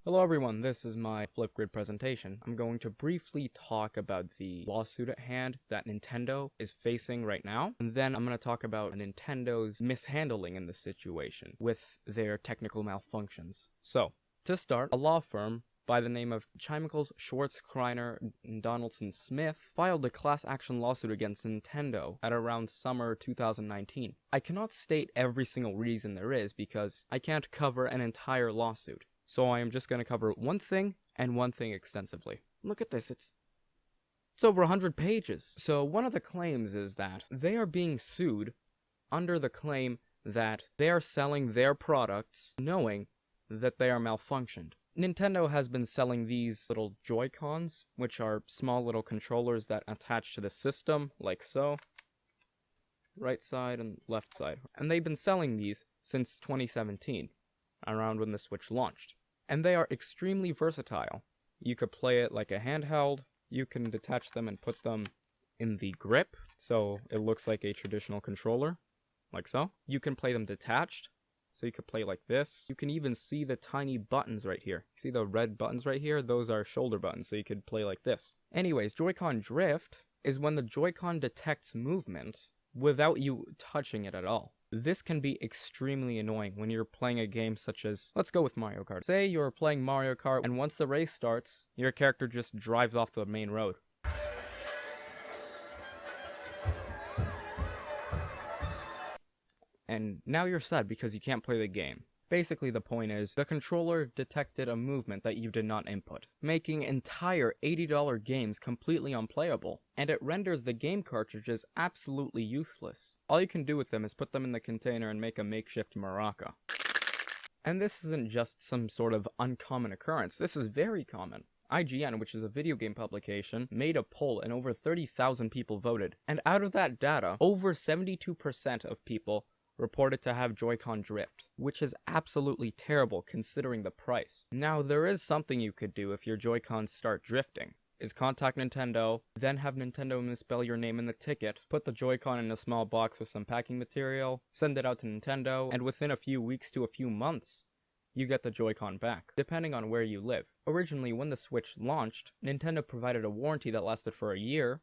Hello everyone, this is my Flipgrid presentation. I'm going to briefly talk about the lawsuit at hand that Nintendo is facing right now, and then I'm going to talk about Nintendo's mishandling in this situation with their technical malfunctions. So, to start, a law firm by the name of Chemicals, Schwartz, Kreiner, and Donaldson Smith filed a class action lawsuit against Nintendo at around summer 2019. I cannot state every single reason there is because I can't cover an entire lawsuit. So I am just going to cover one thing and one thing extensively. Look at this, it's over 100 pages. So one of the claims is that they are being sued under the claim that they are selling their products knowing that they are malfunctioned. Nintendo has been selling these little JoyCons, which are small little controllers that attach to the system, like so. Right side and left side. And they've been selling these since 2017, around when the Switch launched. And they are extremely versatile. You could play it like a handheld, you can detach them and put them in the grip, so it looks like a traditional controller, like so. You can play them detached, so you could play like this. You can even see the tiny buttons right here. See the red buttons right here? Those are shoulder buttons, so you could play like this. Anyways, JoyCon Drift is when the Joy-Con detects movement without you touching it at all. This can be extremely annoying when you're playing a game such as, let's go with Mario Kart. Say you're playing Mario Kart and once the race starts, your character just drives off the main road. And now you're sad because you can't play the game. Basically the point is, the controller detected a movement that you did not input, making entire $80 games completely unplayable, and it renders the game cartridges absolutely useless. All you can do with them is put them in the container and make a makeshift maraca. And this isn't just some sort of uncommon occurrence, this is very common. IGN, which is a video game publication, made a poll and over 30,000 people voted, and out of that data, over 72% of people reported to have JoyCon Drift, which is absolutely terrible considering the price. Now, there is something you could do if your Joy-Cons start drifting, is contact Nintendo, then have Nintendo misspell your name in the ticket, put the Joy-Con in a small box with some packing material, send it out to Nintendo, and within a few weeks to a few months, you get the Joy-Con back, depending on where you live. Originally, when the Switch launched, Nintendo provided a warranty that lasted for a year,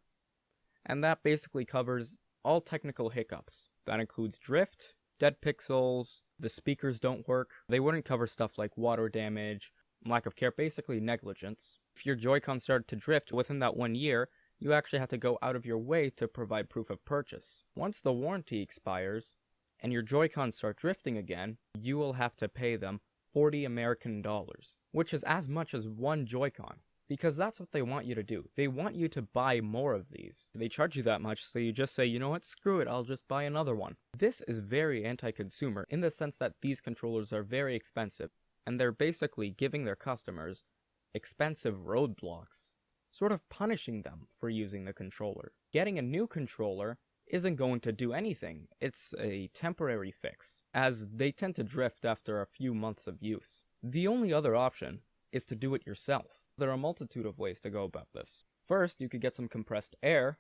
and that basically covers all technical hiccups. That includes drift, dead pixels, the speakers don't work. They wouldn't cover stuff like water damage, lack of care, basically negligence. If your Joy-Con started to drift within that 1 year, you actually have to go out of your way to provide proof of purchase. Once the warranty expires, and your Joy-Cons start drifting again, you will have to pay them $40 American dollars, which is as much as one Joy-Con. Because that's what they want you to do. They want you to buy more of these. They charge you that much, so you just say, you know what, screw it, I'll just buy another one. This is very anti-consumer in the sense that these controllers are very expensive, and they're basically giving their customers expensive roadblocks, sort of punishing them for using the controller. Getting a new controller isn't going to do anything. It's a temporary fix, as they tend to drift after a few months of use. The only other option is to do it yourself. There are a multitude of ways to go about this. First, you could get some compressed air,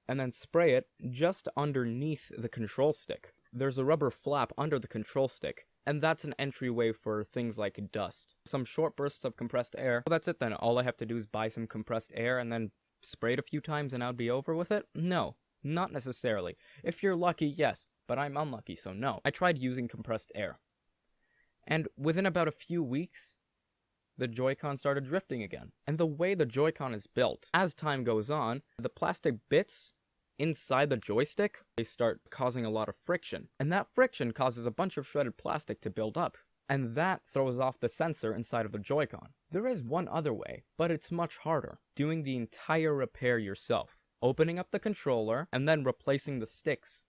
and then spray it just underneath the control stick. There's a rubber flap under the control stick, and that's an entryway for things like dust. Some short bursts of compressed air. Well, that's it then. All I have to do is buy some compressed air and then spray it a few times and I'd be over with it? No, not necessarily. If you're lucky, yes, but I'm unlucky, so no. I tried using compressed air, and within about a few weeks, the Joy-Con started drifting again. And the way the Joy-Con is built, as time goes on, the plastic bits inside the joystick, they start causing a lot of friction. And that friction causes a bunch of shredded plastic to build up. And that throws off the sensor inside of the Joy-Con. There is one other way, but it's much harder. Doing the entire repair yourself. Opening up the controller, and then replacing the sticks.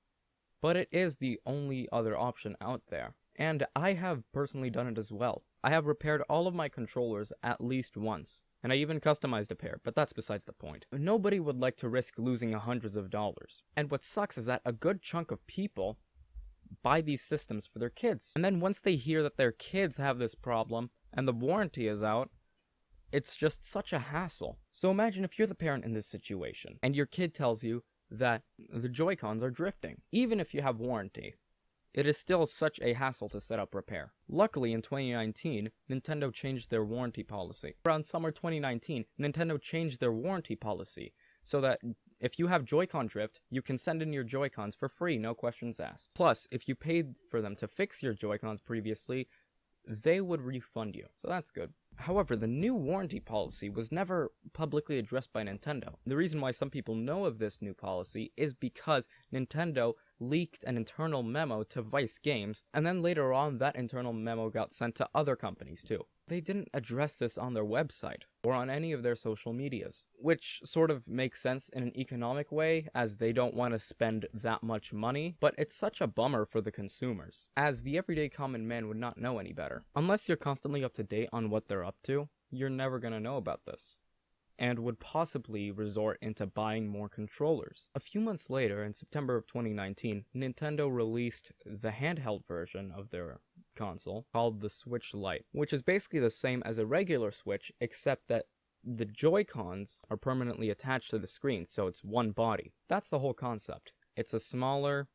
But it is the only other option out there. And I have personally done it as well. I have repaired all of my controllers at least once, and I even customized a pair, but that's besides the point. Nobody would like to risk losing hundreds of dollars. And what sucks is that a good chunk of people buy these systems for their kids. And then once they hear that their kids have this problem, and the warranty is out, it's just such a hassle. So imagine if you're the parent in this situation, and your kid tells you that the Joy-Cons are drifting. Even if you have warranty, it is still such a hassle to set up repair. Luckily, in 2019, Nintendo changed their warranty policy. Around summer 2019, Nintendo changed their warranty policy so that if you have JoyCon Drift, you can send in your Joy-Cons for free, no questions asked. Plus, if you paid for them to fix your Joy-Cons previously, they would refund you, so that's good. However, the new warranty policy was never publicly addressed by Nintendo. The reason why some people know of this new policy is because Nintendo leaked an internal memo to Vice Games, and then later on that internal memo got sent to other companies too. They didn't address this on their website or on any of their social medias, which sort of makes sense in an economic way as they don't want to spend that much money, but it's such a bummer for the consumers, as the everyday common man would not know any better. Unless you're constantly up to date on what they're up to, you're never gonna know about this, and would possibly resort into buying more controllers. A few months later, in September of 2019, Nintendo released the handheld version of their console called the Switch Lite, which is basically the same as a regular Switch, except that the Joy-Cons are permanently attached to the screen, so it's one body. That's the whole concept. It's a smaller,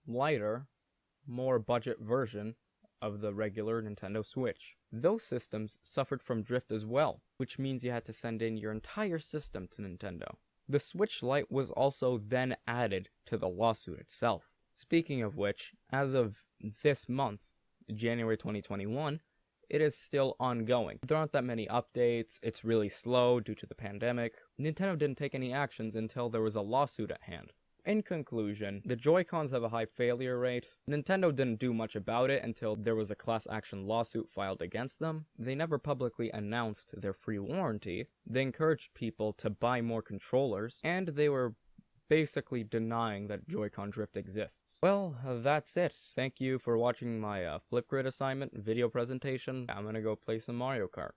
lighter, more budget version of the regular Nintendo Switch. Those systems suffered from drift as well, which means you had to send in your entire system to Nintendo. The Switch Lite was also then added to the lawsuit itself. Speaking of which, as of this month, January 2021, it is still ongoing. There aren't that many updates, it's really slow due to the pandemic. Nintendo didn't take any actions until there was a lawsuit at hand. In conclusion, the Joy-Cons have a high failure rate. Nintendo didn't do much about it until there was a class action lawsuit filed against them. They never publicly announced their free warranty. They encouraged people to buy more controllers, and they were basically denying that JoyCon Drift exists. Well, that's it. Thank you for watching my Flipgrid assignment video presentation. I'm gonna go play some Mario Kart.